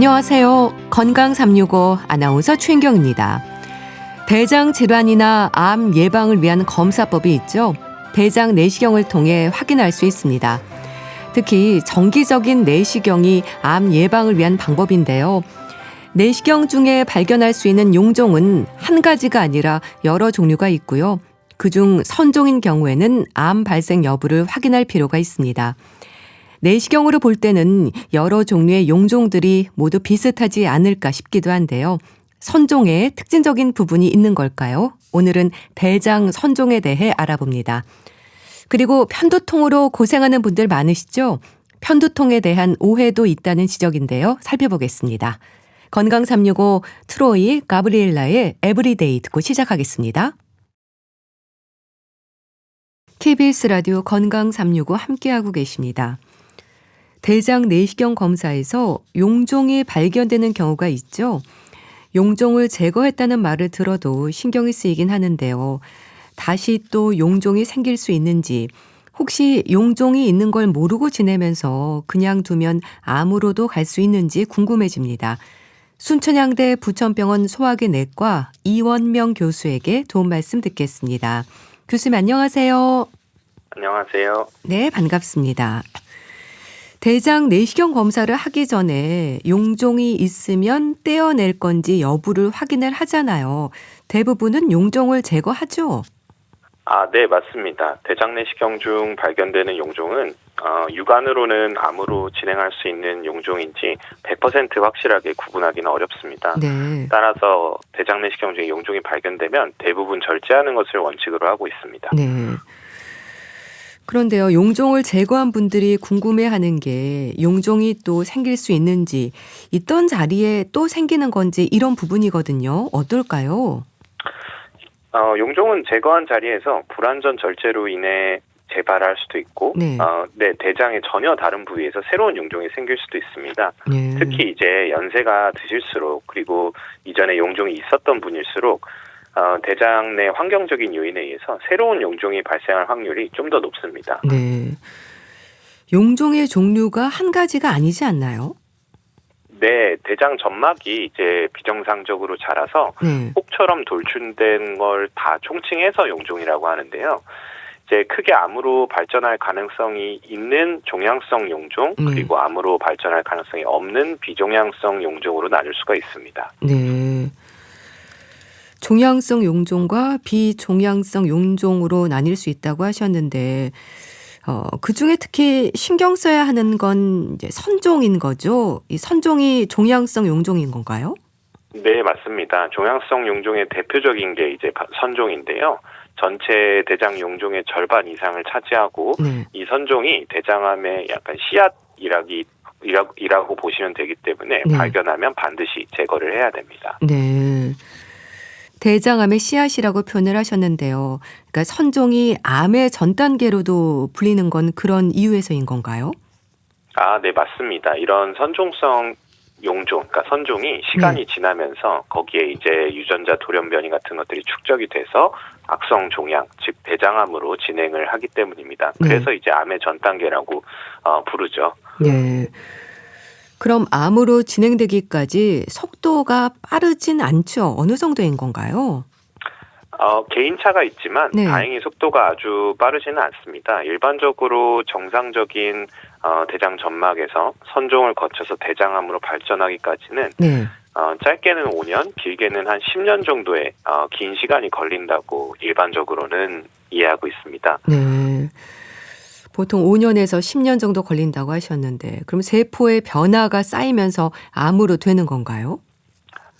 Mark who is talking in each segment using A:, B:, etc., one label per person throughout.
A: 안녕하세요. 건강 365 아나운서 최인경입니다. 대장 질환이나 암 예방을 위한 검사법이 있죠. 대장 내시경을 통해 확인할 수 있습니다. 특히 정기적인 내시경이 암 예방을 위한 방법인데요. 내시경 중에 발견할 수 있는 용종은 한 가지가 아니라 여러 종류가 있고요. 그중 선종인 경우에는 암 발생 여부를 확인할 필요가 있습니다. 내시경으로 볼 때는 여러 종류의 용종들이 모두 비슷하지 않을까 싶기도 한데요. 선종에 특징적인 부분이 있는 걸까요? 오늘은 대장 선종에 대해 알아봅니다. 그리고 편두통으로 고생하는 분들 많으시죠? 편두통에 대한 오해도 있다는 지적인데요. 살펴보겠습니다. 건강 365 트로이 가브리엘라의 에브리데이 듣고 시작하겠습니다. KBS 라디오 건강 365 함께하고 계십니다. 대장 내시경 검사에서 용종이 발견되는 경우가 있죠. 용종을 제거했다는 말을 들어도 신경이 쓰이긴 하는데요. 다시 또 용종이 생길 수 있는지, 혹시 용종이 있는 걸 모르고 지내면서 그냥 두면 암으로도 갈 수 있는지 궁금해집니다. 순천향대 부천병원 소화기 내과 이원명 교수에게 도움 말씀 듣겠습니다. 교수님 안녕하세요.
B: 안녕하세요.
A: 네, 반갑습니다. 대장 내시경 검사를 하기 전에 용종이 있으면 떼어낼 건지 여부를 확인을 하잖아요. 대부분은 용종을 제거하죠?
B: 네, 맞습니다. 대장 내시경 중 발견되는 용종은 육안으로는 암으로 진행할 수 있는 용종인지 100% 확실하게 구분하기는 어렵습니다.
A: 네.
B: 따라서 대장 내시경 중에 용종이 발견되면 대부분 절제하는 것을 원칙으로 하고 있습니다.
A: 네. 그런데요, 용종을 제거한 분들이 궁금해하는 게 용종이 또 생길 수 있는지, 있던 자리에 또 생기는 건지 이런 부분이거든요. 어떨까요?
B: 용종은 제거한 자리에서 불완전 절제로 인해 재발할 수도 있고,
A: 네.
B: 대장의 전혀 다른 부위에서 새로운 용종이 생길 수도 있습니다.
A: 네.
B: 특히 이제 연세가 드실수록, 그리고 이전에 용종이 있었던 분일수록 대장 내 환경적인 요인에 의해서 새로운 용종이 발생할 확률이 좀 더 높습니다.
A: 네. 용종의 종류가 한 가지가 아니지 않나요?
B: 네, 대장 점막이 이제 비정상적으로 자라서
A: 네.
B: 혹처럼 돌출된 걸 다 총칭해서 용종이라고 하는데요. 이제 크게 암으로 발전할 가능성이 있는 종양성 용종, 그리고 암으로 발전할 가능성이 없는 비종양성 용종으로 나눌 수가 있습니다.
A: 네. 종양성 용종과 비종양성 용종으로 나뉠 수 있다고 하셨는데, 그중에 특히 신경 써야 하는 건 이제 선종인 거죠? 이 선종이 종양성 용종인 건가요?
B: 네, 맞습니다. 종양성 용종의 대표적인 게 이제 선종인데요. 전체 대장 용종의 절반 이상을 차지하고,
A: 네.
B: 이 선종이 대장암의 약간 씨앗이라고 보시면 되기 때문에
A: 네.
B: 발견하면 반드시 제거를 해야 됩니다.
A: 네. 대장암의 씨앗이라고 표현을 하셨는데요. 그러니까 선종이 암의 전 단계로도 불리는 건 그런 이유에서인 건가요?
B: 네, 맞습니다. 이런 선종성 용종, 그러니까 선종이 시간이 지나면서 거기에 이제 유전자 돌연변이 같은 것들이 축적이 돼서 악성 종양, 즉 대장암으로 진행을 하기 때문입니다. 그래서 이제 암의 전 단계라고 부르죠.
A: 네. 그럼 암으로 진행되기까지 속도가 빠르진 않죠? 어느 정도인 건가요?
B: 개인차가 있지만
A: 네.
B: 다행히 속도가 아주 빠르지는 않습니다. 일반적으로 정상적인 대장 점막에서 선종을 거쳐서 대장암으로 발전하기까지는
A: 네.
B: 짧게는 5년, 길게는 한 10년 정도의 긴 시간이 걸린다고 일반적으로는 이해하고 있습니다.
A: 네. 보통 5년에서 10년 정도 걸린다고 하셨는데, 그럼 세포의 변화가 쌓이면서 암으로 되는 건가요?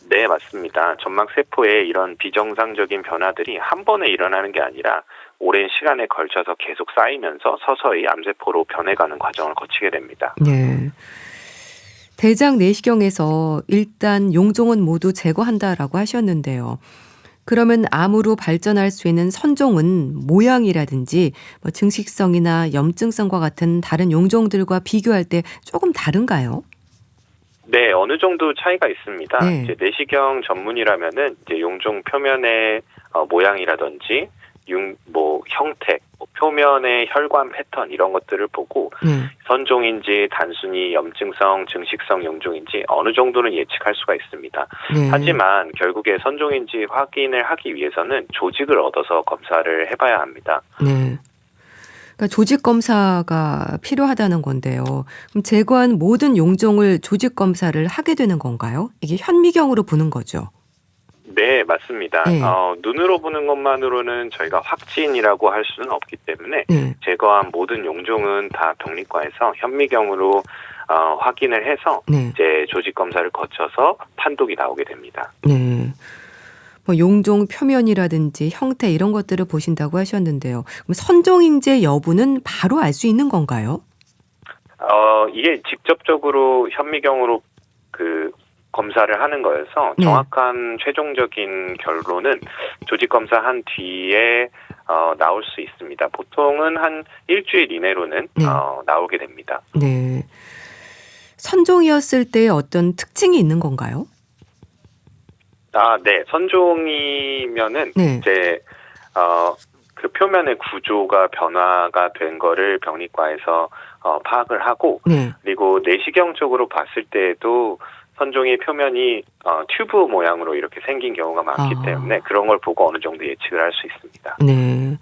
B: 네, 맞습니다. 점막 세포의 이런 비정상적인 변화들이 한 번에 일어나는 게 아니라 오랜 시간에 걸쳐서 계속 쌓이면서 서서히 암세포로 변해가는 과정을 거치게 됩니다.
A: 네. 대장 내시경에서 일단 용종은 모두 제거한다라고 하셨는데요. 그러면 암으로 발전할 수 있는 선종은 모양이라든지 증식성이나 염증성과 같은 다른 용종들과 비교할 때 조금 다른가요?
B: 네, 어느 정도 차이가 있습니다.
A: 네.
B: 이제 내시경 전문이라면은 이제 용종 표면의 모양이라든지 형태, 표면의 혈관 패턴 이런 것들을 보고
A: 네.
B: 선종인지 단순히 염증성, 증식성 용종인지 어느 정도는 예측할 수가 있습니다.
A: 네.
B: 하지만 결국에 선종인지 확인을 하기 위해서는 조직을 얻어서 검사를 해봐야 합니다.
A: 네. 그러니까 조직 검사가 필요하다는 건데요. 그럼 제거한 모든 용종을 조직 검사를 하게 되는 건가요? 이게 현미경으로 보는 거죠.
B: 네, 맞습니다.
A: 네.
B: 눈으로 보는 것만으로는 저희가 확진이라고 할 수는 없기 때문에
A: 네.
B: 제거한 모든 용종은 다 병리과에서 현미경으로 확인을 해서
A: 네.
B: 이제 조직 검사를 거쳐서 판독이 나오게 됩니다.
A: 네. 뭐 용종 표면이라든지 형태 이런 것들을 보신다고 하셨는데요. 그럼 선종인지 여부는 바로 알 수 있는 건가요?
B: 이게 직접적으로 현미경으로 그 검사를 하는 거여서
A: 네.
B: 정확한 최종적인 결론은 조직 검사한 뒤에 나올 수 있습니다. 보통은 한 일주일 이내로는
A: 네.
B: 나오게 됩니다.
A: 네. 선종이었을 때 어떤 특징이 있는 건가요?
B: 네. 선종이면은
A: 네.
B: 이제 그 표면의 구조가 변화가 된 거를 병리과에서 파악을 하고
A: 네.
B: 그리고 내시경적으로 봤을 때에도 선종의 표면이 튜브 모양으로 이렇게 생긴 경우가 많기 때문에 그런 걸 보고 어느 정도 예측을 할 수 있습니다.
A: 네.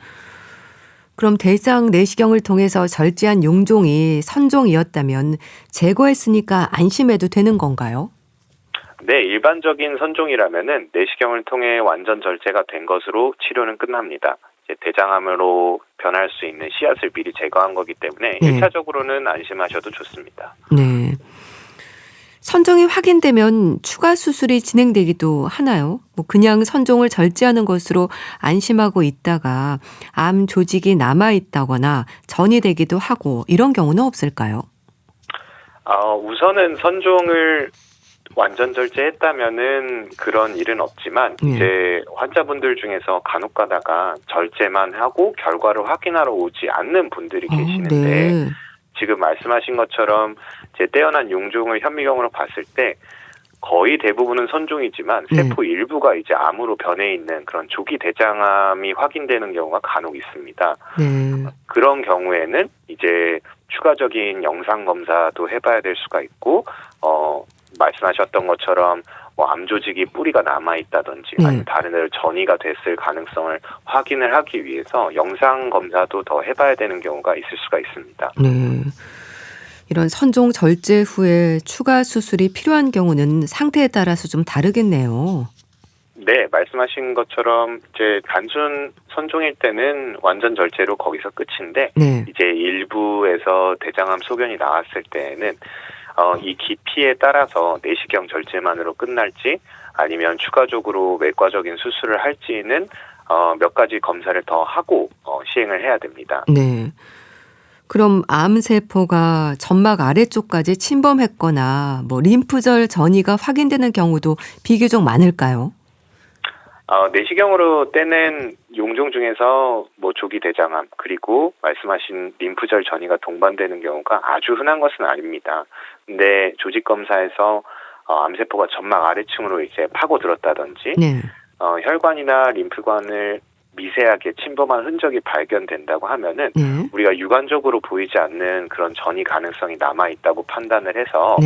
A: 그럼 대장 내시경을 통해서 절제한 용종이 선종이었다면 제거했으니까 안심해도 되는 건가요?
B: 네, 일반적인 선종이라면은 내시경을 통해 완전 절제가 된 것으로 치료는 끝납니다. 이제 대장암으로 변할 수 있는 씨앗을 미리 제거한 거기 때문에
A: 네.
B: 1차적으로는 안심하셔도 좋습니다.
A: 네. 선종이 확인되면 추가 수술이 진행되기도 하나요? 뭐 그냥 선종을 절제하는 것으로 안심하고 있다가 암 조직이 남아있다거나 전이 되기도 하고 이런 경우는 없을까요?
B: 우선은 선종을 완전 절제했다면은 그런 일은 없지만
A: 네.
B: 이제 환자분들 중에서 간혹 가다가 절제만 하고 결과를 확인하러 오지 않는 분들이 계시는데
A: 네.
B: 지금 말씀하신 것처럼 제 떼어난 용종을 현미경으로 봤을 때 거의 대부분은 선종이지만
A: 네.
B: 세포 일부가 이제 암으로 변해 있는 그런 조기 대장암이 확인되는 경우가 간혹 있습니다.
A: 네.
B: 그런 경우에는 이제 추가적인 영상 검사도 해봐야 될 수가 있고, 말씀하셨던 것처럼 뭐 암 조직이 뿌리가 남아 있다든지
A: 네.
B: 아니면 다른 데로 전이가 됐을 가능성을 확인을 하기 위해서 영상 검사도 더 해봐야 되는 경우가 있을 수가 있습니다.
A: 네. 이런 선종 절제 후에 추가 수술이 필요한 경우는 상태에 따라서 좀 다르겠네요.
B: 네, 말씀하신 것처럼 이제 단순 선종일 때는 완전 절제로 거기서 끝인데
A: 네.
B: 이제 일부에서 대장암 소견이 나왔을 때에는 이 깊이에 따라서 내시경 절제만으로 끝날지 아니면 추가적으로 외과적인 수술을 할지는 몇 가지 검사를 더 하고 시행을 해야 됩니다.
A: 네. 그럼 암세포가 점막 아래쪽까지 침범했거나 뭐 림프절 전이가 확인되는 경우도 비교적 많을까요?
B: 내시경으로 떼낸 용종 중에서 뭐 조기 대장암 그리고 말씀하신 림프절 전이가 동반되는 경우가 아주 흔한 것은 아닙니다. 근데 조직 검사에서 암세포가 점막 아래층으로 이제 파고들었다든지
A: 네.
B: 혈관이나 림프관을 미세하게 침범한 흔적이 발견된다고 하면은
A: 네.
B: 우리가 육안적으로 보이지 않는 그런 전이 가능성이 남아 있다고 판단을 해서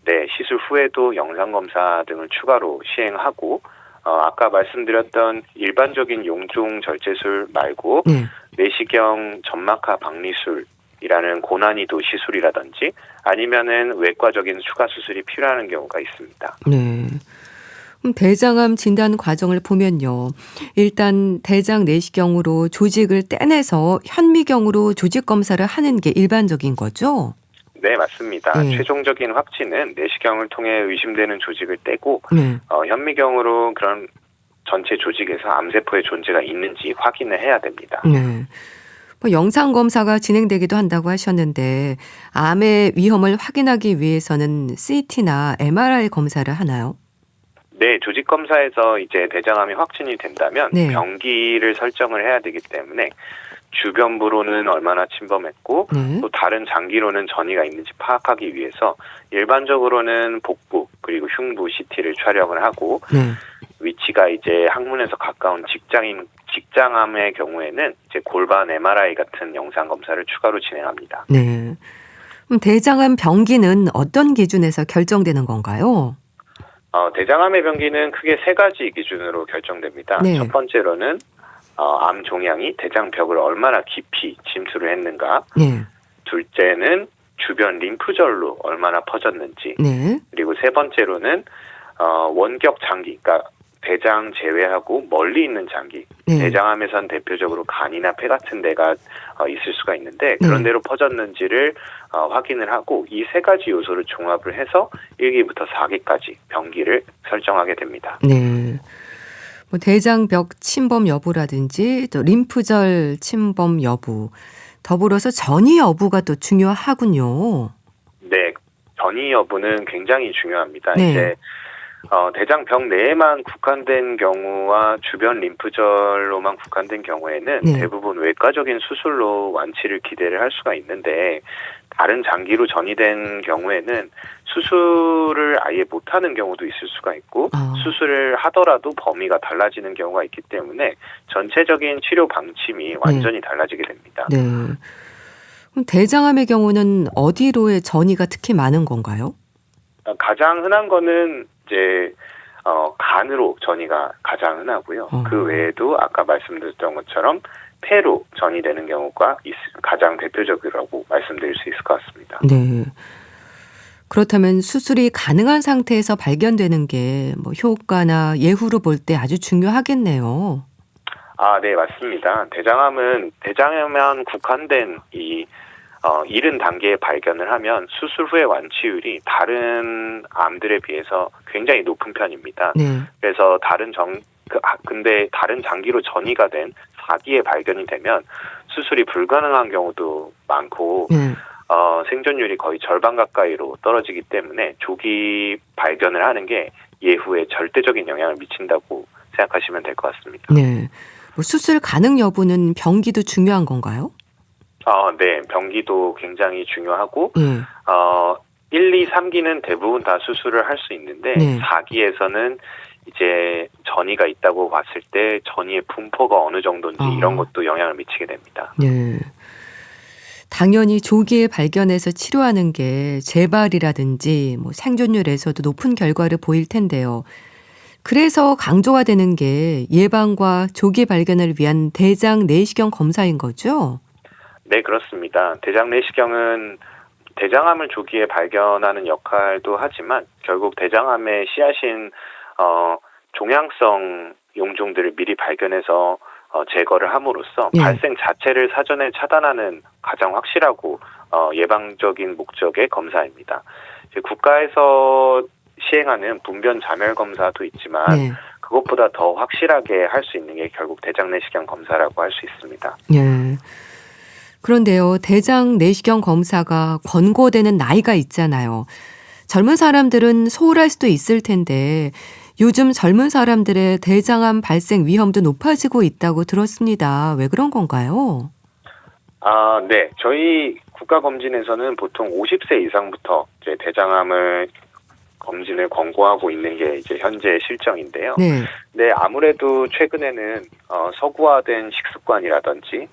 A: 네.
B: 시술 후에도 영상 검사 등을 추가로 시행하고 아까 말씀드렸던 일반적인 용종 절제술 말고
A: 네.
B: 내시경 점막하 박리술이라는 고난이도 시술이라든지 아니면은 외과적인 추가 수술이 필요한 경우가 있습니다.
A: 네. 대장암 진단 과정을 보면요. 일단 대장 내시경으로 조직을 떼내서 현미경으로 조직 검사를 하는 게 일반적인 거죠?
B: 네, 맞습니다.
A: 네.
B: 최종적인 확진은 내시경을 통해 의심되는 조직을 떼고
A: 네.
B: 현미경으로 그런 전체 조직에서 암세포의 존재가 있는지 확인을 해야 됩니다.
A: 네. 뭐 영상 검사가 진행되기도 한다고 하셨는데 암의 위험을 확인하기 위해서는 CT나 MRI 검사를 하나요?
B: 네, 조직 검사에서 이제 대장암이 확진이 된다면
A: 네.
B: 병기를 설정을 해야 되기 때문에 주변부로는 얼마나 침범했고
A: 네.
B: 또 다른 장기로는 전이가 있는지 파악하기 위해서 일반적으로는 복부 그리고 흉부 CT를 촬영을 하고
A: 네.
B: 위치가 이제 항문에서 가까운 직장 대장암의 경우에는 이제 골반 MRI 같은 영상 검사를 추가로 진행합니다.
A: 네. 그럼 대장암 병기는 어떤 기준에서 결정되는 건가요?
B: 대장암의 병기는 크게 세 가지 기준으로 결정됩니다.
A: 네.
B: 첫 번째로는 암 종양이 대장벽을 얼마나 깊이 침투를 했는가.
A: 네.
B: 둘째는 주변 림프절로 얼마나 퍼졌는지.
A: 네.
B: 그리고 세 번째로는 원격 장기, 그러니까 대장 제외하고 멀리 있는 장기.
A: 네.
B: 대장암에선 대표적으로 간이나 폐 같은 데가 있을 수가 있는데 그런 데로 퍼졌는지를 확인을 하고 이 세 가지 요소를 종합을 해서 1기부터 4기까지 병기를 설정하게 됩니다.
A: 네. 뭐 대장벽 침범 여부라든지 또 림프절 침범 여부, 더불어서 전이 여부가 또 중요하군요.
B: 네, 전이 여부는 굉장히 중요합니다.
A: 네.
B: 이제 대장벽 내에만 국한된 경우와 주변 림프절로만 국한된 경우에는
A: 네.
B: 대부분 외과적인 수술로 완치를 기대를 할 수가 있는데 다른 장기로 전이된 경우에는 수술을 아예 못하는 경우도 있을 수가 있고 수술을 하더라도 범위가 달라지는 경우가 있기 때문에 전체적인 치료 방침이 완전히 달라지게 됩니다.
A: 네. 그럼 대장암의 경우는 어디로의 전이가 특히 많은 건가요?
B: 가장 흔한 거는 이제 간으로 전이가 가장 흔하고요. 그 외에도 아까 말씀드렸던 것처럼 폐로 전이되는 경우가 가장 대표적이라고 말씀드릴 수 있을 것 같습니다.
A: 네. 그렇다면 수술이 가능한 상태에서 발견되는 게 뭐 효과나 예후로 볼 때 아주 중요하겠네요.
B: 네, 맞습니다. 대장암에만 국한된 이른 단계에 발견을 하면 수술 후의 완치율이 다른 암들에 비해서 굉장히 높은 편입니다.
A: 네.
B: 그래서 근데 다른 장기로 전이가 된 4기에 발견이 되면 수술이 불가능한 경우도 많고
A: 네.
B: 생존율이 거의 절반 가까이로 떨어지기 때문에 조기 발견을 하는 게 예후에 절대적인 영향을 미친다고 생각하시면 될 것 같습니다.
A: 네. 뭐 수술 가능 여부는 병기도 중요한 건가요?
B: 네. 병기도 굉장히 중요하고
A: 네.
B: 1, 2, 3기는 대부분 다 수술을 할 수 있는데
A: 네.
B: 4기에서는 이제 전이가 있다고 봤을 때 전이의 분포가 어느 정도인지 이런 것도 영향을 미치게 됩니다.
A: 네. 당연히 조기에 발견해서 치료하는 게 재발이라든지 뭐 생존율에서도 높은 결과를 보일 텐데요. 그래서 강조가 되는 게 예방과 조기 발견을 위한 대장 내시경 검사인 거죠?
B: 네, 그렇습니다. 대장 내시경은 대장암을 조기에 발견하는 역할도 하지만 결국 대장암의 씨앗인 종양성 용종들을 미리 발견해서 제거를 함으로써 발생 자체를 사전에 차단하는 가장 확실하고 예방적인 목적의 검사입니다. 이제 국가에서 시행하는 분변 자멸 검사도 있지만 그것보다 더 확실하게 할 수 있는 게 결국 대장 내시경 검사라고 할 수 있습니다.
A: 네. 그런데요, 대장 내시경 검사가 권고되는 나이가 있잖아요. 젊은 사람들은 소홀할 수도 있을 텐데 요즘 젊은 사람들의 대장암 발생 위험도 높아지고 있다고 들었습니다. 왜 그런 건가요?
B: 네. 저희 국가검진에서는 보통 50세 이상부터 이제 대장암을 검진을 권고하고 있는 게 이제 현재 실정인데요.
A: 네.
B: 네, 아무래도 최근에는 서구화된 식습관이라든지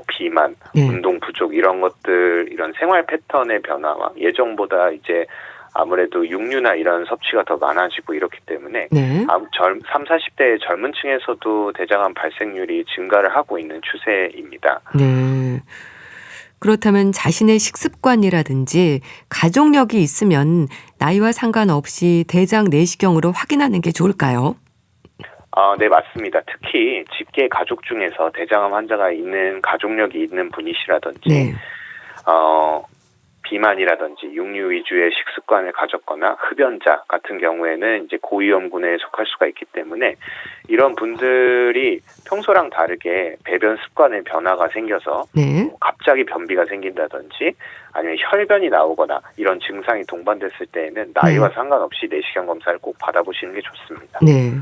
B: 비만, 운동 부족 이런 것들, 이런 생활 패턴의 변화와 예전보다 이제 아무래도 육류나 이런 섭취가 더 많아지고 이렇기 때문에 30, 40대의 젊은 층에서도 대장암 발생률이 증가를 하고 있는 추세입니다.
A: 네. 그렇다면 자신의 식습관이라든지 가족력이 있으면 나이와 상관없이 대장 내시경으로 확인하는 게 좋을까요?
B: 네, 맞습니다. 특히 직계 가족 중에서 대장암 환자가 있는 가족력이 있는 분이시라든지 비만이라든지 육류 위주의 식습관을 가졌거나 흡연자 같은 경우에는 이제 고위험군에 속할 수가 있기 때문에 이런 분들이 평소랑 다르게 배변 습관의 변화가 생겨서 갑자기 변비가 생긴다든지 아니면 혈변이 나오거나 이런 증상이 동반됐을 때에는 나이와 상관없이 내시경 검사를 꼭 받아보시는 게 좋습니다.
A: 네.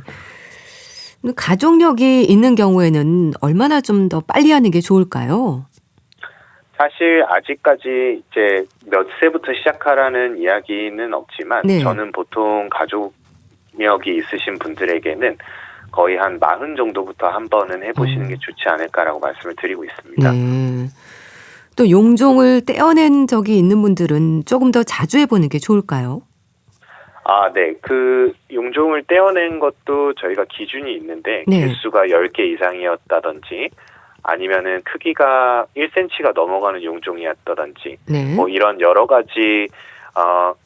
A: 가족력이 있는 경우에는 얼마나 좀 더 빨리 하는 게 좋을까요?
B: 사실 아직까지 이제 몇 세부터 시작하라는 이야기는 없지만 저는 보통 가족력이 있으신 분들에게는 거의 한 40 정도부터 한 번은 해보시는 게 좋지 않을까라고 말씀을 드리고 있습니다.
A: 네. 또 용종을 떼어낸 적이 있는 분들은 조금 더 자주 해보는 게 좋을까요?
B: 네. 그 용종을 떼어낸 것도 저희가 기준이 있는데
A: 네.
B: 개수가 10개 이상이었다든지 아니면은 크기가 1cm가 넘어가는 용종이었다든지
A: 네.
B: 뭐 이런 여러 가지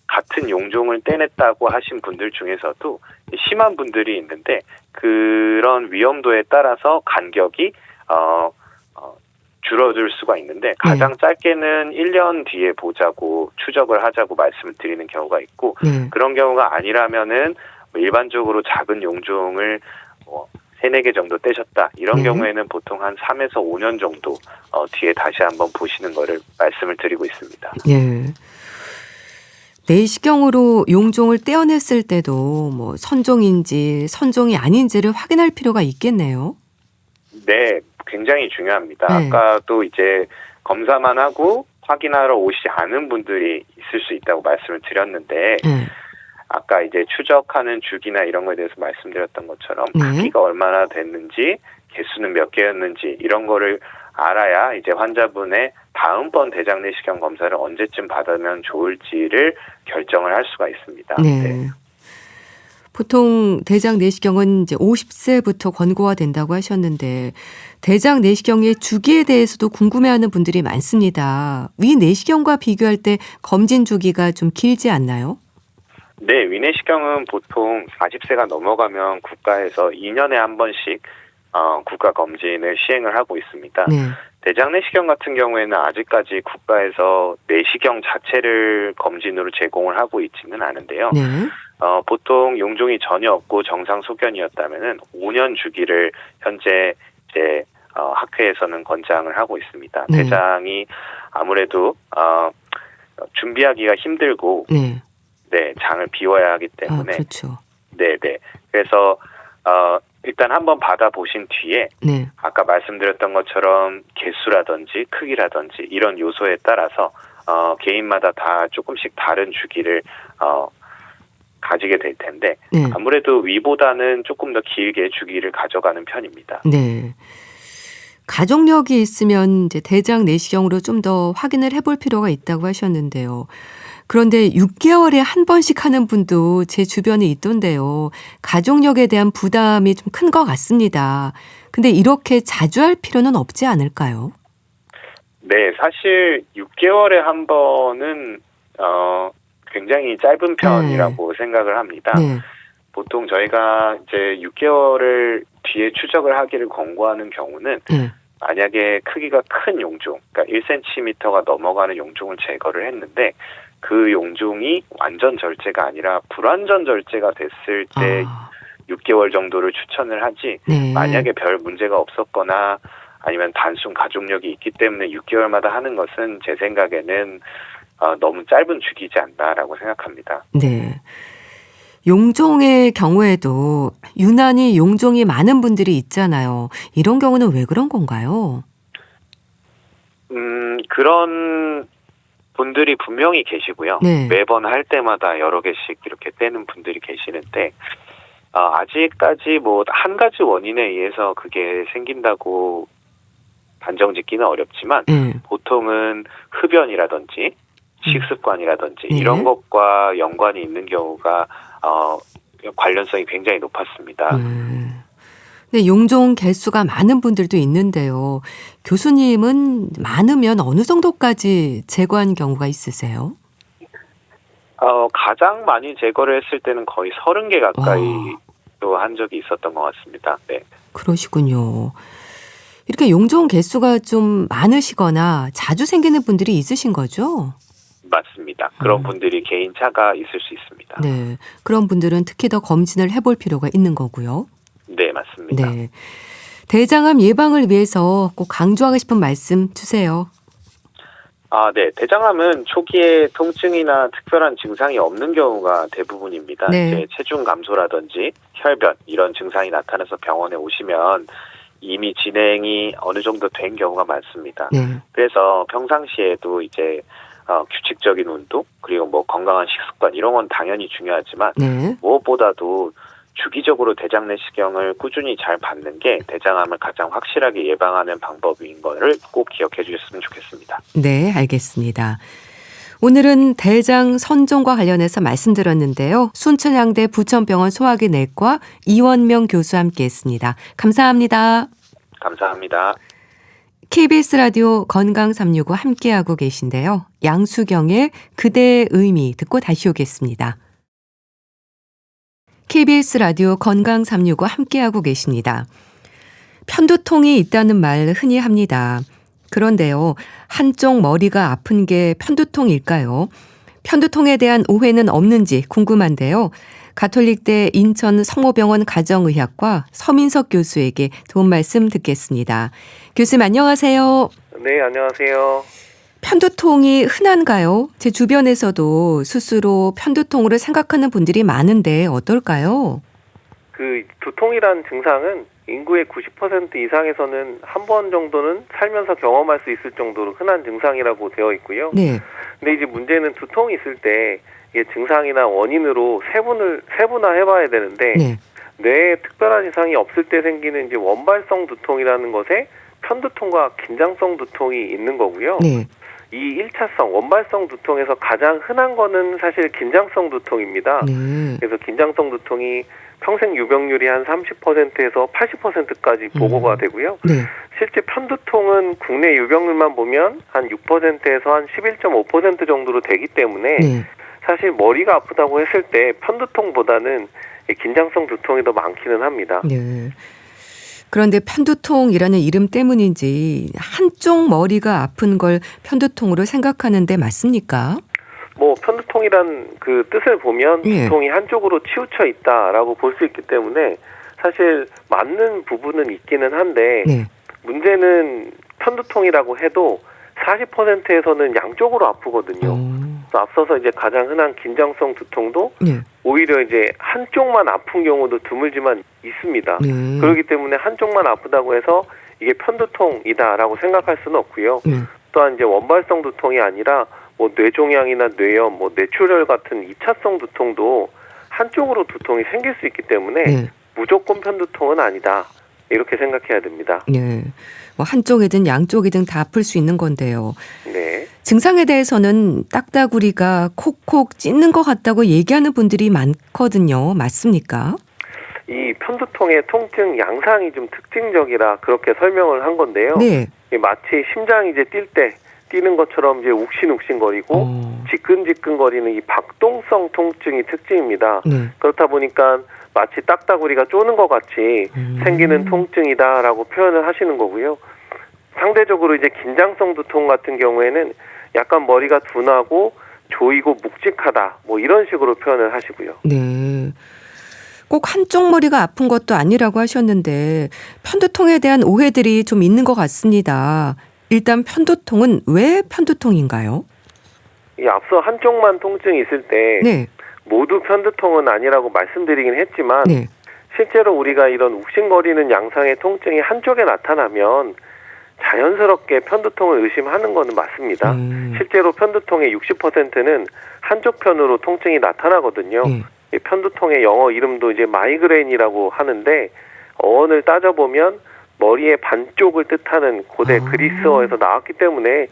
B: 같은 용종을 떼냈다고 하신 분들 중에서도 심한 분들이 있는데 그런 위험도에 따라서 간격이 줄어들 수가 있는데 가장 짧게는 1년 뒤에 보자고 추적을 하자고 말씀을 드리는 경우가 있고
A: 네.
B: 그런 경우가 아니라면은 일반적으로 작은 용종을 3-4개 정도 떼셨다. 이런
A: 네.
B: 경우에는 보통 한 3에서 5년 정도 뒤에 다시 한번 보시는 거를 말씀을 드리고 있습니다.
A: 예. 내시경으로 용종을 떼어냈을 때도 뭐 선종인지 선종이 아닌지를 확인할 필요가 있겠네요.
B: 네, 굉장히 중요합니다.
A: 네.
B: 아까도 이제 검사만 하고 확인하러 오시지 않은 분들이 있을 수 있다고 말씀을 드렸는데
A: 네.
B: 아까 이제 추적하는 주기나 이런 거에 대해서 말씀드렸던 것처럼
A: 네.
B: 크기가 얼마나 됐는지 개수는 몇 개였는지 이런 거를 알아야 이제 환자분의 다음번 대장 내시경 검사를 언제쯤 받으면 좋을지를 결정을 할 수가 있습니다.
A: 네.
B: 네.
A: 보통 대장 내시경은 이제 50세부터 권고가 된다고 하셨는데 대장 내시경의 주기에 대해서도 궁금해하는 분들이 많습니다. 위 내시경과 비교할 때 검진 주기가 좀 길지 않나요?
B: 네, 위내시경은 보통 40세가 넘어가면 국가에서 2년에 한 번씩 국가 검진을 시행을 하고 있습니다.
A: 네.
B: 대장 내시경 같은 경우에는 아직까지 국가에서 내시경 자체를 검진으로 제공을 하고 있지는 않은데요.
A: 네.
B: 보통 용종이 전혀 없고 정상 소견이었다면은 5년 주기를 현재 이제 학회에서는 권장을 하고 있습니다.
A: 네.
B: 대장이 아무래도 준비하기가 힘들고
A: 네.
B: 네, 장을 비워야 하기 때문에
A: 그렇죠.
B: 네. 그래서 일단 한번 받아보신 뒤에
A: 네.
B: 아까 말씀드렸던 것처럼 개수라든지 크기라든지 이런 요소에 따라서 개인마다 다 조금씩 다른 주기를 가지게 될 텐데
A: 네.
B: 아무래도 위보다는 조금 더 길게 주기를 가져가는 편입니다.
A: 네. 가족력이 있으면 이제 대장 내시경으로 좀 더 확인을 해볼 필요가 있다고 하셨는데요. 그런데 6개월에 한 번씩 하는 분도 제 주변에 있던데요. 가족력에 대한 부담이 좀 큰 것 같습니다. 근데 이렇게 자주 할 필요는 없지 않을까요?
B: 네, 사실 6개월에 한 번은 굉장히 짧은 편이라고 생각을 합니다.
A: 네.
B: 보통 저희가 이제 6개월을 뒤에 추적을 하기를 권고하는 경우는
A: 네.
B: 만약에 크기가 큰 용종, 그러니까 1cm가 넘어가는 용종을 제거를 했는데 그 용종이 완전 절제가 아니라 불완전 절제가 됐을 때 6개월 정도를 추천을 하지
A: 네.
B: 만약에 별 문제가 없었거나 아니면 단순 가족력이 있기 때문에 6개월마다 하는 것은 제 생각에는 너무 짧은 주기지 않나라고 생각합니다.
A: 네. 용종의 경우에도 유난히 용종이 많은 분들이 있잖아요. 이런 경우는 왜 그런 건가요?
B: 그런 분들이 분명히 계시고요.
A: 네.
B: 매번 할 때마다 여러 개씩 이렇게 떼는 분들이 계시는데 아직까지 뭐 한 가지 원인에 의해서 그게 생긴다고 단정짓기는 어렵지만
A: 네.
B: 보통은 흡연이라든지 식습관이라든지
A: 네.
B: 이런 것과 연관이 있는 경우가 관련성이 굉장히 높았습니다.
A: 근데 용종 개수가 많은 분들도 있는데요. 교수님은 많으면 어느 정도까지 제거한 경우가 있으세요?
B: 가장 많이 제거를 했을 때는 거의 30개 가까이도 한 적이 있었던 것 같습니다. 네.
A: 그러시군요. 이렇게 용종 개수가 좀 많으시거나 자주 생기는 분들이 있으신 거죠?
B: 맞습니다. 그런 분들이 개인차가 있을 수 있습니다.
A: 네. 그런 분들은 특히 더 검진을 해볼 필요가 있는 거고요.
B: 네, 맞습니다.
A: 네. 대장암 예방을 위해서 꼭 강조하고 싶은 말씀 주세요.
B: 네. 대장암은 초기에 통증이나 특별한 증상이 없는 경우가 대부분입니다.
A: 네.
B: 이제 체중 감소라든지 혈변 이런 증상이 나타나서 병원에 오시면 이미 진행이 어느 정도 된 경우가 많습니다.
A: 네.
B: 그래서 평상시에도 이제 규칙적인 운동 그리고 뭐 건강한 식습관 이런 건 당연히 중요하지만
A: 네.
B: 무엇보다도 주기적으로 대장 내시경을 꾸준히 잘 받는 게 대장암을 가장 확실하게 예방하는 방법인 거를 꼭 기억해 주셨으면 좋겠습니다.
A: 네, 알겠습니다. 오늘은 대장 선종과 관련해서 말씀드렸는데요. 순천향대 부천병원 소화기 내과 이원명 교수와 함께했습니다. 감사합니다.
B: 감사합니다.
A: KBS 라디오 건강 365 함께하고 계신데요. 양수경의 그대의 의미 듣고 다시 오겠습니다. KBS 라디오 건강 365 함께하고 계십니다. 편두통이 있다는 말 흔히 합니다. 그런데요, 한쪽 머리가 아픈 게 편두통일까요? 편두통에 대한 오해는 없는지 궁금한데요. 가톨릭대 인천 성모병원 가정의학과 서민석 교수에게 도움 말씀 듣겠습니다. 교수님 안녕하세요.
C: 네, 안녕하세요.
A: 편두통이 흔한가요? 제 주변에서도 스스로 편두통으로 생각하는 분들이 많은데 어떨까요?
C: 그 두통이란 증상은 인구의 90% 이상에서는 한 번 정도는 살면서 경험할 수 있을 정도로 흔한 증상이라고 되어 있고요.
A: 네.
C: 근데 이제 문제는 두통이 있을 때 이게 증상이나 원인으로 세분화해봐야 되는데
A: 네.
C: 뇌에 특별한 이상이 없을 때 생기는 이제 원발성 두통이라는 것에 편두통과 긴장성 두통이 있는 거고요.
A: 네.
C: 이 1차성 원발성 두통에서 가장 흔한 거는 사실 긴장성 두통입니다.
A: 네.
C: 그래서 긴장성 두통이 평생 유병률이 한 30%에서 80%까지 보고가 되고요.
A: 네.
C: 실제 편두통은 국내 유병률만 보면 한 6%에서 한 11.5% 정도로 되기 때문에
A: 네.
C: 사실 머리가 아프다고 했을 때 편두통보다는 긴장성 두통이 더 많기는 합니다.
A: 네. 그런데 편두통이라는 이름 때문인지 한쪽 머리가 아픈 걸 편두통으로 생각하는데 맞습니까?
C: 뭐 편두통이란 그 뜻을 보면
A: 예.
C: 두통이 한쪽으로 치우쳐 있다라고 볼 수 있기 때문에 사실 맞는 부분은 있기는 한데
A: 네.
C: 문제는 편두통이라고 해도 40%에서는 양쪽으로 아프거든요. 그래서 앞서서 이제 가장 흔한 긴장성 두통도
A: 네.
C: 오히려 이제 한쪽만 아픈 경우도 드물지만 있습니다.
A: 네.
C: 그렇기 때문에 한쪽만 아프다고 해서 이게 편두통이다라고 생각할 수는 없고요.
A: 네.
C: 또한 이제 원발성 두통이 아니라 뭐 뇌종양이나 뇌염, 뭐 뇌출혈 같은 2차성 두통도 한쪽으로 두통이 생길 수 있기 때문에
A: 네.
C: 무조건 편두통은 아니다. 이렇게 생각해야 됩니다.
A: 네. 뭐 한쪽이든 양쪽이든 다 아플 수 있는 건데요.
C: 네.
A: 증상에 대해서는 딱따구리가 콕콕 찢는 것 같다고 얘기하는 분들이 많거든요. 맞습니까?
C: 이 편두통의 통증 양상이 좀 특징적이라 그렇게 설명을 한 건데요.
A: 네.
C: 마치 심장이 이제 뛸 때 뛰는 것처럼 이제 욱신욱신거리고 지끈지끈거리는 이 박동성 통증이 특징입니다.
A: 네.
C: 그렇다 보니까 마치 딱따구리가 쪼는 것 같이 생기는 통증이다라고 표현을 하시는 거고요. 상대적으로 이제 긴장성 두통 같은 경우에는 약간 머리가 둔하고 조이고 묵직하다 뭐 이런 식으로 표현을 하시고요.
A: 네. 꼭 한쪽 머리가 아픈 것도 아니라고 하셨는데 편두통에 대한 오해들이 좀 있는 것 같습니다. 일단 편두통은 왜 편두통인가요?
C: 이 앞서 한쪽만 통증이 있을 때
A: 네.
C: 모두 편두통은 아니라고 말씀드리긴 했지만
A: 네.
C: 실제로 우리가 이런 욱신거리는 양상의 통증이 한쪽에 나타나면 자연스럽게 편두통을 의심하는 것은 맞습니다. 실제로 편두통의 60%는 한쪽 편으로 통증이 나타나거든요. 이 편두통의 영어 이름도 이제 마이그레인이라고 하는데 어원을 따져보면 머리의 반쪽을 뜻하는 고대 그리스어에서 나왔기 때문에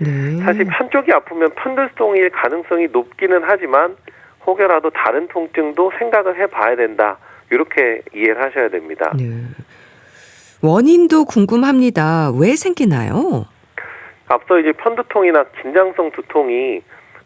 C: 사실 한쪽이 아프면 편두통일 가능성이 높기는 하지만 혹여라도 다른 통증도 생각을 해봐야 된다. 이렇게 이해를 하셔야 됩니다.
A: 네. 원인도 궁금합니다. 왜 생기나요?
C: 앞서 이제 편두통이나 긴장성 두통이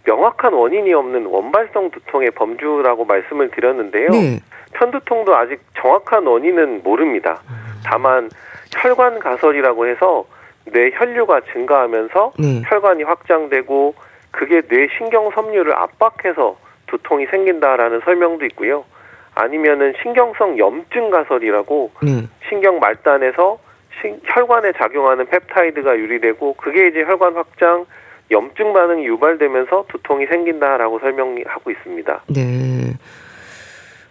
C: 명확한 원인이 없는 원발성 두통의 범주라고 말씀을 드렸는데요.
A: 네.
C: 편두통도 아직 정확한 원인은 모릅니다. 다만 혈관 가설이라고 해서 뇌 혈류가 증가하면서 혈관이 확장되고 그게 뇌 신경 섬유를 압박해서 두통이 생긴다라는 설명도 있고요. 아니면은 신경성 염증 가설이라고 신경 말단에서 혈관에 작용하는 펩타이드가 유리되고 그게 이제 혈관 확장, 염증 반응이 유발되면서 두통이 생긴다라고 설명하고 있습니다.
A: 네.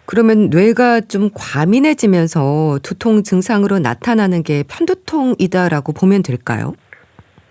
A: 그러면 뇌가 좀 과민해지면서 두통 증상으로 나타나는 게 편두통이다라고 보면 될까요?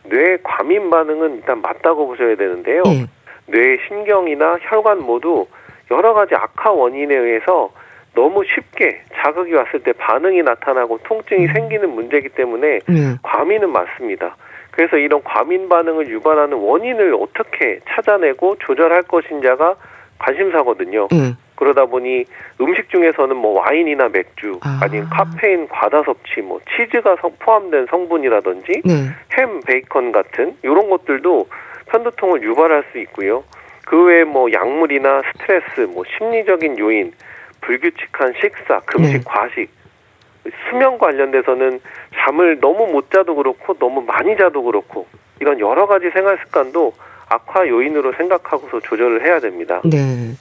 C: 뇌 과민 반응은 일단 맞다고 보셔야 되는데요.
A: 네.
C: 뇌 신경이나 혈관 모두 여러 가지 악화 원인에 의해서 너무 쉽게 자극이 왔을 때 반응이 나타나고 통증이 생기는 문제이기 때문에 과민은 맞습니다. 그래서 이런 과민 반응을 유발하는 원인을 어떻게 찾아내고 조절할 것인지가 관심사거든요. 그러다 보니 음식 중에서는 뭐 와인이나 맥주, 아니면 카페인 과다 섭취, 뭐 치즈가 포함된 성분이라든지 햄, 베이컨 같은 이런 것들도 편두통을 유발할 수 있고요. 그 외에 뭐 약물이나 스트레스, 뭐 심리적인 요인, 불규칙한 식사, 금식, 과식, 수면 관련돼서는 잠을 너무 못 자도 그렇고 너무 많이 자도 그렇고 이런 여러 가지 생활 습관도 악화 요인으로 생각하고서 조절을 해야 됩니다.
A: 네.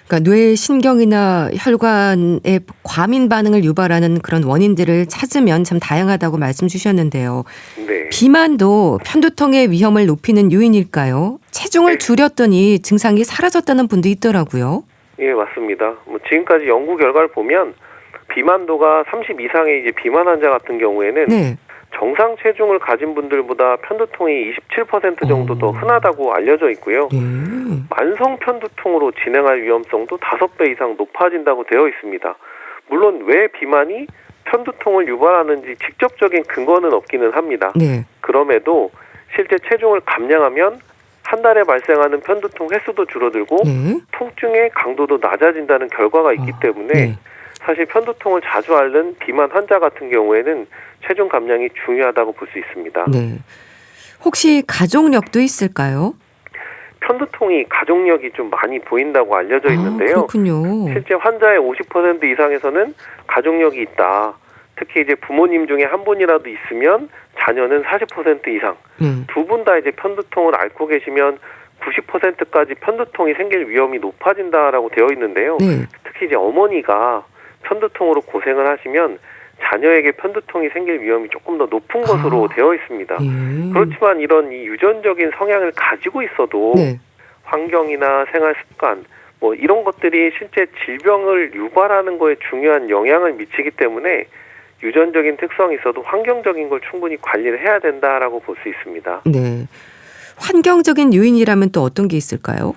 A: 그러니까 뇌 신경이나 혈관의 과민 반응을 유발하는 그런 원인들을 찾으면 참 다양하다고 말씀 주셨는데요.
C: 네.
A: 비만도 편두통의 위험을 높이는 요인일까요? 체중을 줄였더니 증상이 사라졌다는 분도 있더라고요.
C: 예, 맞습니다. 뭐 지금까지 연구 결과를 보면 비만도가 30 이상의 이제 비만 환자 같은 경우에는 정상 체중을 가진 분들보다 편두통이 27% 정도 더 흔하다고 알려져 있고요. 만성 편두통으로 진행할 위험성도 5배 이상 높아진다고 되어 있습니다. 물론 왜 비만이 편두통을 유발하는지 직접적인 근거는 없기는 합니다. 그럼에도 실제 체중을 감량하면 한 달에 발생하는 편두통 횟수도 줄어들고 통증의 강도도 낮아진다는 결과가 있기 때문에 사실 편두통을 자주 앓는 비만 환자 같은 경우에는 체중 감량이 중요하다고 볼 수 있습니다.
A: 혹시 가족력도 있을까요?
C: 편두통이 가족력이 좀 많이 보인다고 알려져 있는데요.
A: 그렇군요.
C: 실제 환자의 50% 이상에서는 가족력이 있다. 특히 이제 부모님 중에 한 분이라도 있으면 자녀는 40% 이상, 두 분 다 이제 편두통을 앓고 계시면 90%까지 편두통이 생길 위험이 높아진다라고 되어 있는데요. 특히 이제 어머니가 편두통으로 고생을 하시면 자녀에게 편두통이 생길 위험이 조금 더 높은 것으로 되어 있습니다. 그렇지만 이런 이 유전적인 성향을 가지고 있어도 환경이나 생활 습관, 뭐 이런 것들이 실제 질병을 유발하는 거에 중요한 영향을 미치기 때문에 유전적인 특성이 있어도 환경적인 걸 충분히 관리를 해야 된다라고 볼 수 있습니다.
A: 환경적인 요인이라면 또 어떤 게 있을까요?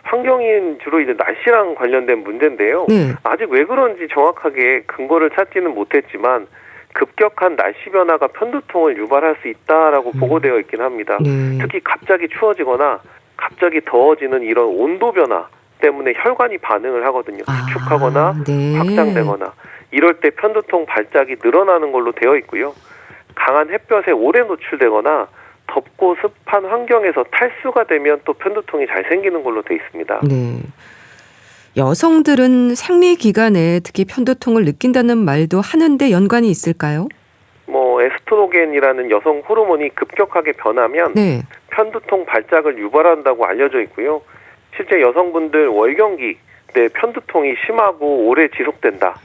C: 환경인 주로 이제 날씨랑 관련된 문제인데요. 아직 왜 그런지 정확하게 근거를 찾지는 못했지만 급격한 날씨 변화가 편두통을 유발할 수 있다라고 보고되어 있긴 합니다. 특히 갑자기 추워지거나 갑자기 더워지는 이런 온도 변화 때문에 혈관이 반응을 하거든요. 수축하거나 확장되거나 이럴 때 편두통 발작이 늘어나는 걸로 되어 있고요. 강한 햇볕에 오래 노출되거나 덥고 습한 환경에서 탈수가 되면 또 편두통이 잘 생기는 걸로 되어 있습니다.
A: 여성들은 생리 기간에 특히 편두통을 느낀다는 말도 하는데 연관이 있을까요?
C: 뭐 에스트로겐이라는 여성 호르몬이 급격하게 변하면 편두통 발작을 유발한다고 알려져 있고요. 실제 여성분들 월경기 때 편두통이 심하고 오래 지속된다.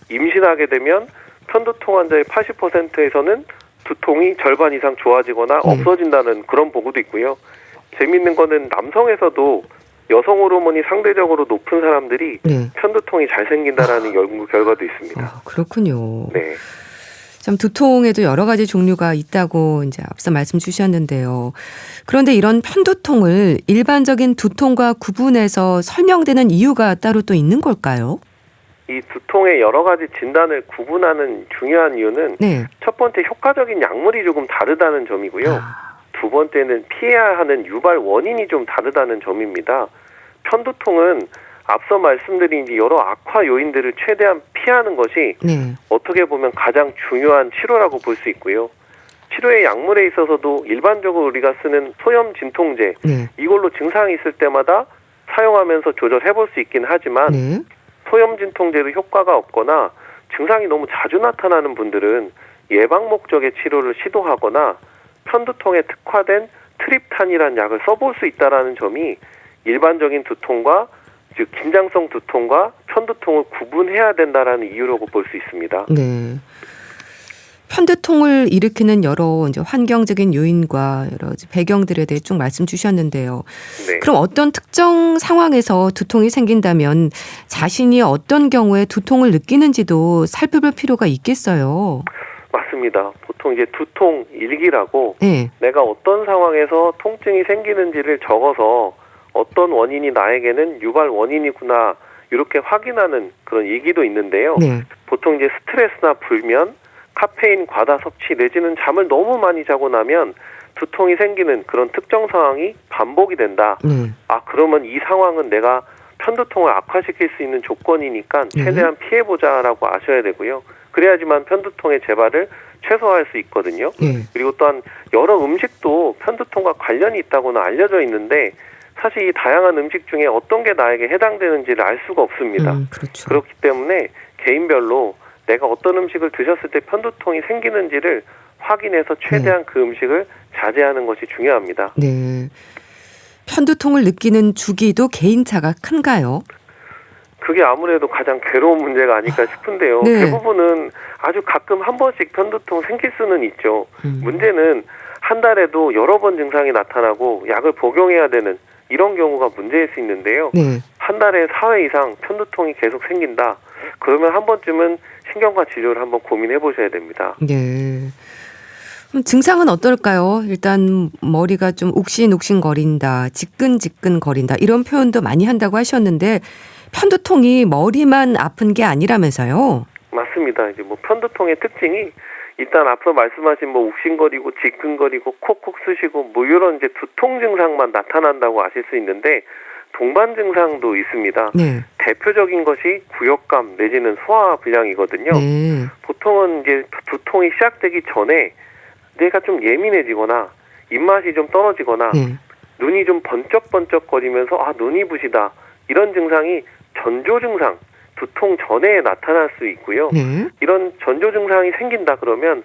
C: 임신하게 되면 편두통 환자의 80%에서는 두통이 절반 이상 좋아지거나 없어진다는 그런 보고도 있고요. 재미있는 거는 남성에서도 여성 호르몬이 상대적으로 높은 사람들이 편두통이 잘 생긴다라는 연구 결과도 있습니다.
A: 그렇군요. 참 두통에도 여러 가지 종류가 있다고 이제 앞서 말씀 주셨는데요. 그런데 이런 편두통을 일반적인 두통과 구분해서 설명되는 이유가 따로 또 있는 걸까요?
C: 이 두통의 여러 가지 진단을 구분하는 중요한 이유는 첫 번째 효과적인 약물이 조금 다르다는 점이고요. 두 번째는 피해야 하는 유발 원인이 좀 다르다는 점입니다. 편두통은 앞서 말씀드린 여러 악화 요인들을 최대한 피하는 것이 어떻게 보면 가장 중요한 치료라고 볼 수 있고요. 치료의 약물에 있어서도 일반적으로 우리가 쓰는 소염 진통제 이걸로 증상이 있을 때마다 사용하면서 조절해 볼 수 있긴 하지만 소염 진통제로 효과가 없거나 증상이 너무 자주 나타나는 분들은 예방 목적의 치료를 시도하거나 편두통에 특화된 트립탄이라는 약을 써볼 수 있다는 점이 일반적인 두통과 즉 긴장성 두통과 편두통을 구분해야 된다라는 이유라고 볼 수 있습니다.
A: 편두통을 일으키는 여러 이제 환경적인 요인과 여러 배경들에 대해 쭉 말씀 주셨는데요. 그럼 어떤 특정 상황에서 두통이 생긴다면 자신이 어떤 경우에 두통을 느끼는지도 살펴볼 필요가 있겠어요.
C: 맞습니다. 보통 이제 두통 일기라고 내가 어떤 상황에서 통증이 생기는지를 적어서 어떤 원인이 나에게는 유발 원인이구나 이렇게 확인하는 그런 얘기도 있는데요.
A: 네.
C: 보통 이제 스트레스나 불면, 카페인 과다 섭취 내지는 잠을 너무 많이 자고 나면 두통이 생기는 그런 특정 상황이 반복이 된다.
A: 네.
C: 그러면 이 상황은 내가 편두통을 악화시킬 수 있는 조건이니까 최대한 피해보자라고 아셔야 되고요. 그래야지만 편두통의 재발을 최소화할 수 있거든요.
A: 네.
C: 그리고 또한 여러 음식도 편두통과 관련이 있다고는 알려져 있는데 사실 이 다양한 음식 중에 어떤 게 나에게 해당되는지를 알 수가 없습니다.
A: 그렇죠.
C: 그렇기 때문에 개인별로 내가 어떤 음식을 드셨을 때 편두통이 생기는지를 확인해서 최대한 그 음식을 자제하는 것이 중요합니다.
A: 네. 편두통을 느끼는 주기도 개인차가 큰가요?
C: 그게 아무래도 가장 괴로운 문제가 아닐까 싶은데요.
A: 네.
C: 대부분은 아주 가끔 한 번씩 편두통 생길 수는 있죠. 문제는 한 달에도 여러 번 증상이 나타나고 약을 복용해야 되는 이런 경우가 문제일 수 있는데요.
A: 네.
C: 한 달에 4회 이상 편두통이 계속 생긴다. 그러면 한 번쯤은 신경과 치료를 한번 고민해 보셔야 됩니다.
A: 네. 그럼 증상은 어떨까요? 일단 머리가 좀 욱신욱신거린다, 지끈지끈거린다 이런 표현도 많이 한다고 하셨는데 편두통이 머리만 아픈 게 아니라면서요?
C: 맞습니다. 이제 뭐 편두통의 특징이 일단 앞서 말씀하신 뭐 욱신거리고 지끈거리고 콕콕 쑤시고 뭐 이런 이제 두통 증상만 나타난다고 아실 수 있는데 동반 증상도 있습니다.
A: 네.
C: 대표적인 것이 구역감 내지는 소화 불량이거든요.
A: 네.
C: 보통은 이제 두통이 시작되기 전에 뇌가 좀 예민해지거나 입맛이 좀 떨어지거나
A: 네.
C: 눈이 좀 번쩍번쩍거리면서 눈이 부시다 이런 증상이 전조 증상, 두통 전에 나타날 수 있고요.
A: 네.
C: 이런 전조 증상이 생긴다 그러면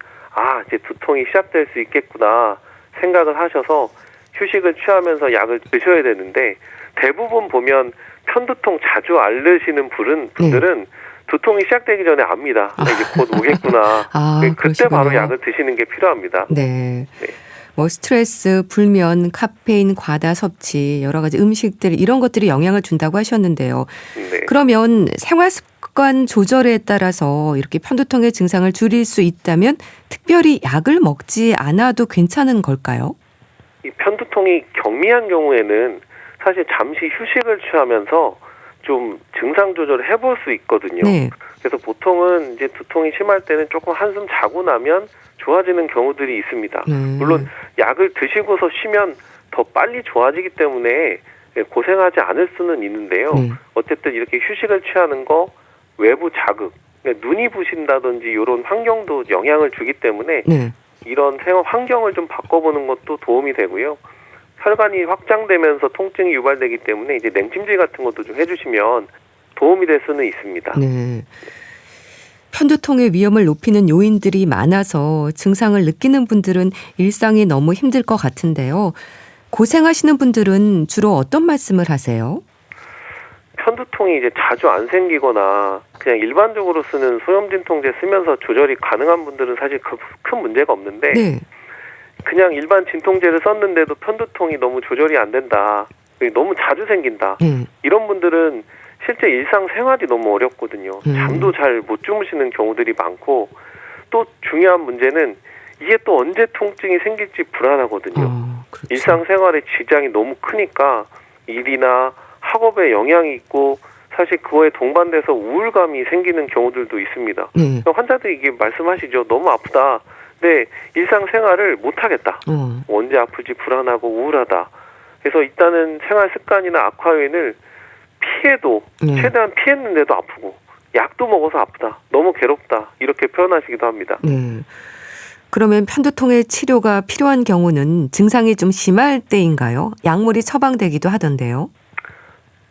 C: 이제 두통이 시작될 수 있겠구나 생각을 하셔서 휴식을 취하면서 약을 드셔야 되는데 대부분 보면 편두통 자주 앓으시는 분들은 두통이 시작되기 전에 압니다. 이제 곧 오겠구나. 그때
A: 그러시군요.
C: 바로 약을 드시는 게 필요합니다.
A: 네.
C: 네.
A: 뭐 스트레스, 불면, 카페인 과다 섭취, 여러 가지 음식들 이런 것들이 영향을 준다고 하셨는데요.
C: 네.
A: 그러면 생활 습관 조절에 따라서 이렇게 편두통의 증상을 줄일 수 있다면 특별히 약을 먹지 않아도 괜찮은 걸까요?
C: 이 편두통이 경미한 경우에는 사실 잠시 휴식을 취하면서 좀 증상 조절을 해볼 수 있거든요.
A: 네.
C: 그래서 보통은 이제 두통이 심할 때는 조금 한숨 자고 나면 좋아지는 경우들이 있습니다. 물론 약을 드시고서 쉬면 더 빨리 좋아지기 때문에 고생하지 않을 수는 있는데요. 어쨌든 이렇게 휴식을 취하는 거, 외부 자극, 눈이 부신다든지 이런 환경도 영향을 주기 때문에
A: 네.
C: 이런 생활 환경을 좀 바꿔보는 것도 도움이 되고요. 혈관이 확장되면서 통증이 유발되기 때문에 이제 냉찜질 같은 것도 좀 해주시면 도움이 될 수는 있습니다.
A: 네. 편두통의 위험을 높이는 요인들이 많아서 증상을 느끼는 분들은 일상이 너무 힘들 것 같은데요. 고생하시는 분들은 주로 어떤 말씀을 하세요?
C: 편두통이 이제 자주 안 생기거나 그냥 일반적으로 쓰는 소염진통제 쓰면서 조절이 가능한 분들은 사실 큰 문제가 없는데
A: 네.
C: 그냥 일반 진통제를 썼는데도 편두통이 너무 조절이 안 된다. 너무 자주 생긴다. 이런 분들은 실제 일상생활이 너무 어렵거든요. 잠도 잘 못 주무시는 경우들이 많고 또 중요한 문제는 이게 또 언제 통증이 생길지 불안하거든요.
A: 그렇죠.
C: 일상생활에 지장이 너무 크니까 일이나 학업에 영향이 있고 사실 그거에 동반돼서 우울감이 생기는 경우들도 있습니다. 환자들이 이게 말씀하시죠. 너무 아프다. 근데 일상생활을 못하겠다. 언제 아플지 불안하고 우울하다. 그래서 일단은 생활 습관이나 악화 요인을 피해도 최대한 피했는데도 아프고 약도 먹어서 아프다. 너무 괴롭다. 이렇게 표현하시기도 합니다.
A: 그러면 편두통의 치료가 필요한 경우는 증상이 좀 심할 때인가요? 약물이 처방되기도 하던데요.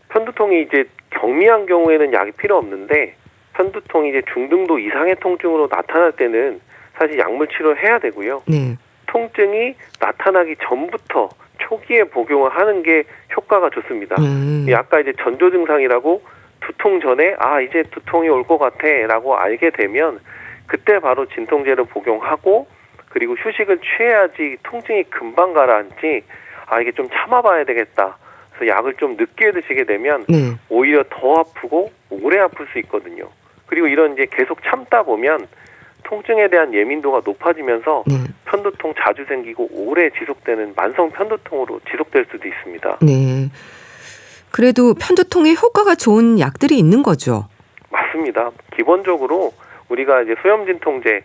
C: 편두통이 이제 경미한 경우에는 약이 필요 없는데 편두통이 이제 중등도 이상의 통증으로 나타날 때는 사실 약물 치료를 해야 되고요. 통증이 나타나기 전부터 초기에 복용을 하는 게 효과가 좋습니다. 아까 이제 전조 증상이라고 두통 전에 이제 두통이 올 것 같아라고 알게 되면 그때 바로 진통제를 복용하고 그리고 휴식을 취해야지 통증이 금방 가라앉지 이게 좀 참아봐야 되겠다. 그래서 약을 좀 늦게 드시게 되면 오히려 더 아프고 오래 아플 수 있거든요. 그리고 이런 이제 계속 참다 보면 통증에 대한 예민도가 높아지면서 편두통 자주 생기고 오래 지속되는 만성 편두통으로 지속될 수도 있습니다.
A: 그래도 편두통에 효과가 좋은 약들이 있는 거죠.
C: 맞습니다. 기본적으로 우리가 이제 소염진통제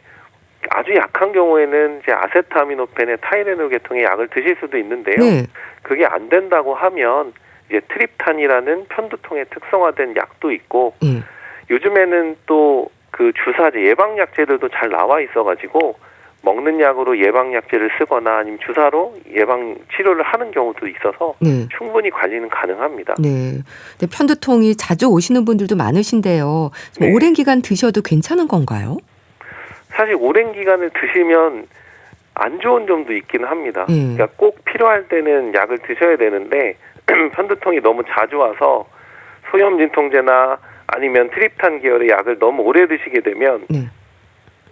C: 아주 약한 경우에는 이제 아세타미노펜의 타이레놀 계통의 약을 드실 수도 있는데요.
A: 네.
C: 그게 안 된다고 하면 이제 트립탄이라는 편두통에 특성화된 약도 있고
A: 예.
C: 요즘에는 또 그 주사제 예방약제들도 잘 나와 있어가지고 먹는 약으로 예방약제를 쓰거나 아니면 주사로 예방 치료를 하는 경우도 있어서
A: 네.
C: 충분히 관리는 가능합니다.
A: 네. 근데 편두통이 자주 오시는 분들도 많으신데요. 좀
C: 네.
A: 오랜 기간 드셔도 괜찮은 건가요?
C: 사실 오랜 기간을 드시면 안 좋은 점도 있기는 합니다.
A: 예.
C: 그러니까 꼭 필요할 때는 약을 드셔야 되는데 편두통이 너무 자주 와서 소염진통제나 아니면 트립탄 계열의 약을 너무 오래 드시게 되면
A: 네.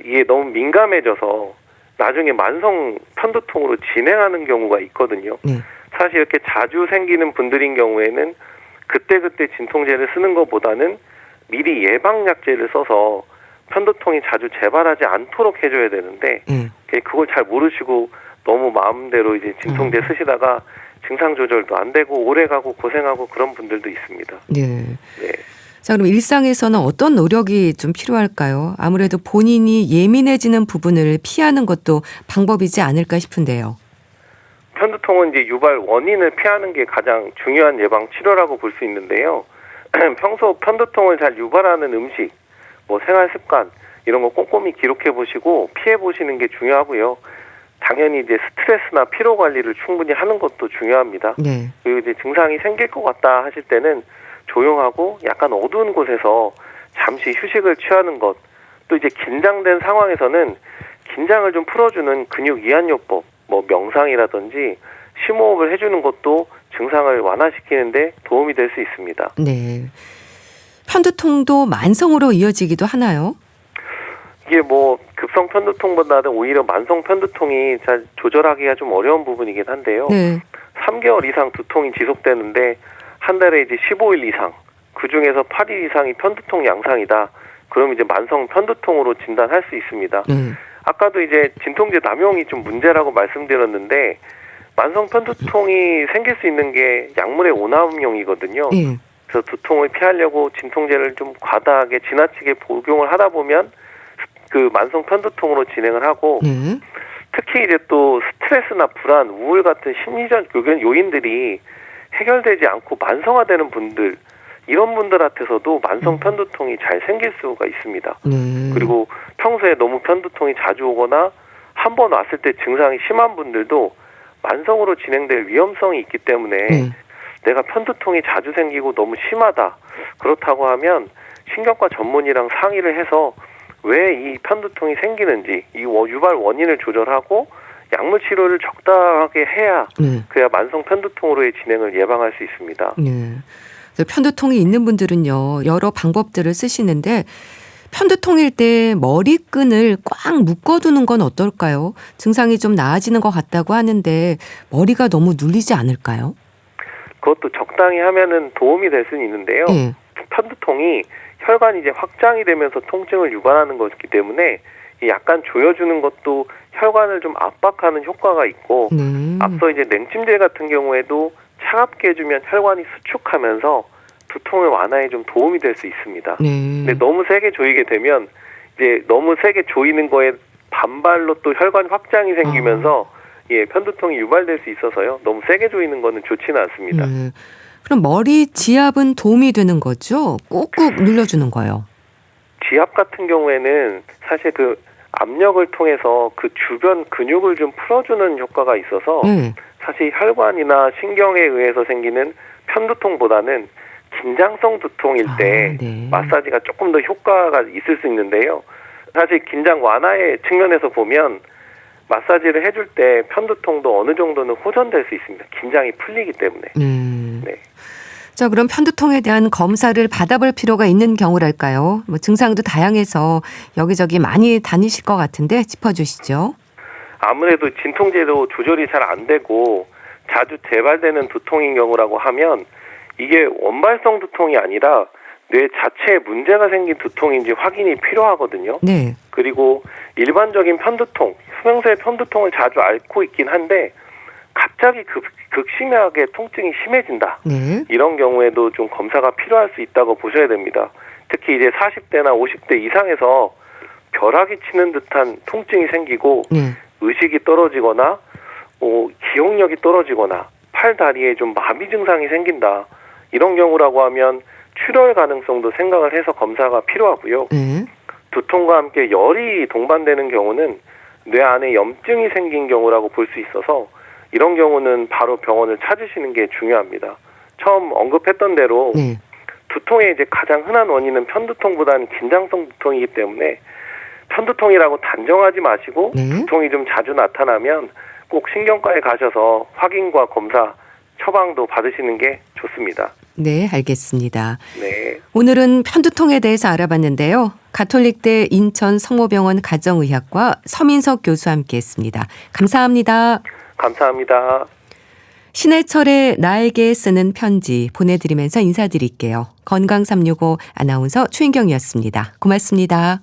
C: 이게 너무 민감해져서 나중에 만성 편두통으로 진행하는 경우가 있거든요.
A: 네.
C: 사실 이렇게 자주 생기는 분들인 경우에는 그때그때 진통제를 쓰는 것보다는 미리 예방약제를 써서 편두통이 자주 재발하지 않도록 해줘야 되는데
A: 예.
C: 그걸 잘 모르시고 너무 마음대로 이제 진통제 쓰시다가 증상 조절도 안 되고 오래가고 고생하고 그런 분들도 있습니다.
A: 네.
C: 네.
A: 자, 그럼 일상에서는 어떤 노력이 좀 필요할까요? 아무래도 본인이 예민해지는 부분을 피하는 것도 방법이지 않을까 싶은데요.
C: 편두통은 이제 유발 원인을 피하는 게 가장 중요한 예방 치료라고 볼 수 있는데요. 평소 편두통을 잘 유발하는 음식, 뭐 생활 습관 이런 거 꼼꼼히 기록해 보시고 피해 보시는 게 중요하고요. 당연히 이제 스트레스나 피로 관리를 충분히 하는 것도 중요합니다.
A: 네.
C: 그리고 이제 증상이 생길 것 같다 하실 때는 조용하고 약간 어두운 곳에서 잠시 휴식을 취하는 것, 또 이제 긴장된 상황에서는 긴장을 좀 풀어주는 근육 이완요법, 뭐 명상이라든지 심호흡을 해주는 것도 증상을 완화시키는데 도움이 될 수 있습니다.
A: 네. 편두통도 만성으로 이어지기도 하나요?
C: 이게 뭐 급성 편두통보다는 오히려 만성 편두통이 잘 조절하기가 좀 어려운 부분이긴 한데요.
A: 네.
C: 3개월 이상 두통이 지속되는데 한 달에 이제 15일 이상, 그 중에서 8일 이상이 편두통 양상이다. 그럼 이제 만성 편두통으로 진단할 수 있습니다. 아까도 이제 진통제 남용이 좀 문제라고 말씀드렸는데 만성 편두통이 생길 수 있는 게 약물의 오남용이거든요.
A: 예.
C: 그래서 두통을 피하려고 진통제를 좀 과다하게 지나치게 복용을 하다 보면 그 만성 편두통으로 진행을 하고
A: 네.
C: 특히 이제 또 스트레스나 불안, 우울 같은 심리적 요인들이 해결되지 않고 만성화되는 분들 이런 분들한테서도 만성 편두통이 잘 생길 수가 있습니다.
A: 네.
C: 그리고 평소에 너무 편두통이 자주 오거나 한 번 왔을 때 증상이 심한 분들도 만성으로 진행될 위험성이 있기 때문에
A: 네.
C: 내가 편두통이 자주 생기고 너무 심하다. 그렇다고 하면 신경과 전문의랑 상의를 해서 왜 이 편두통이 생기는지 이 유발 원인을 조절하고 약물 치료를 적당하게 해야
A: 네.
C: 그래야 만성 편두통으로의 진행을 예방할 수 있습니다.
A: 네. 그래서 편두통이 있는 분들은요, 여러 방법들을 쓰시는데 편두통일 때 머리끈을 꽉 묶어두는 건 어떨까요? 증상이 좀 나아지는 것 같다고 하는데 머리가 너무 눌리지 않을까요?
C: 그것도 적당히 하면은 도움이 될 수는 있는데요.
A: 네.
C: 편두통이 혈관이 이제 확장이 되면서 통증을 유발하는 것이기 때문에 약간 조여주는 것도 혈관을 좀 압박하는 효과가 있고 앞서 이제 냉찜질 같은 경우에도 차갑게 해주면 혈관이 수축하면서 두통을 완화에 좀 도움이 될 수 있습니다. 근데 너무 세게 조이게 되면 이제 너무 세게 조이는 거에 반발로 또 혈관 확장이 생기면서 예, 편두통이 유발될 수 있어서요. 너무 세게 조이는 거는 좋지는 않습니다.
A: 그럼 머리 지압은 도움이 되는 거죠? 꾹꾹 눌러주는 거요.
C: 지압 같은 경우에는 사실 그 압력을 통해서 그 주변 근육을 좀 풀어주는 효과가 있어서 사실 혈관이나 신경에 의해서 생기는 편두통보다는 긴장성 두통일 때 마사지가 조금 더 효과가 있을 수 있는데요. 사실 긴장 완화의 측면에서 보면 마사지를 해줄 때 편두통도 어느 정도는 호전될 수 있습니다. 긴장이 풀리기 때문에. 네.
A: 자, 그럼 편두통에 대한 검사를 받아볼 필요가 있는 경우랄까요? 뭐 증상도 다양해서 여기저기 많이 다니실 것 같은데 짚어주시죠.
C: 아무래도 진통제도 조절이 잘 안 되고 자주 재발되는 두통인 경우라고 하면 이게 원발성 두통이 아니라 뇌 자체에 문제가 생긴 두통인지 확인이 필요하거든요.
A: 네.
C: 그리고 일반적인 편두통, 수명세 편두통을 자주 앓고 있긴 한데 갑자기 극심하게 통증이 심해진다.
A: 네.
C: 이런 경우에도 좀 검사가 필요할 수 있다고 보셔야 됩니다. 특히 이제 40대나 50대 이상에서 벼락이 치는 듯한 통증이 생기고
A: 네.
C: 의식이 떨어지거나 기억력이 떨어지거나 팔 다리에 좀 마비 증상이 생긴다. 이런 경우라고 하면 출혈 가능성도 생각을 해서 검사가 필요하고요.
A: 네.
C: 두통과 함께 열이 동반되는 경우는 뇌 안에 염증이 생긴 경우라고 볼 수 있어서 이런 경우는 바로 병원을 찾으시는 게 중요합니다. 처음 언급했던 대로
A: 네.
C: 두통의 이제 가장 흔한 원인은 편두통보다는 긴장성 두통이기 때문에 편두통이라고 단정하지 마시고
A: 네.
C: 두통이 좀 자주 나타나면 꼭 신경과에 가셔서 확인과 검사, 처방도 받으시는 게 좋습니다.
A: 네, 알겠습니다.
C: 네.
A: 오늘은 편두통에 대해서 알아봤는데요. 가톨릭대 인천 성모병원 가정의학과 서민석 교수와 함께했습니다. 감사합니다.
C: 감사합니다.
A: 신해철의 나에게 쓰는 편지 보내드리면서 인사드릴게요. 건강365 아나운서 최인경이었습니다. 고맙습니다.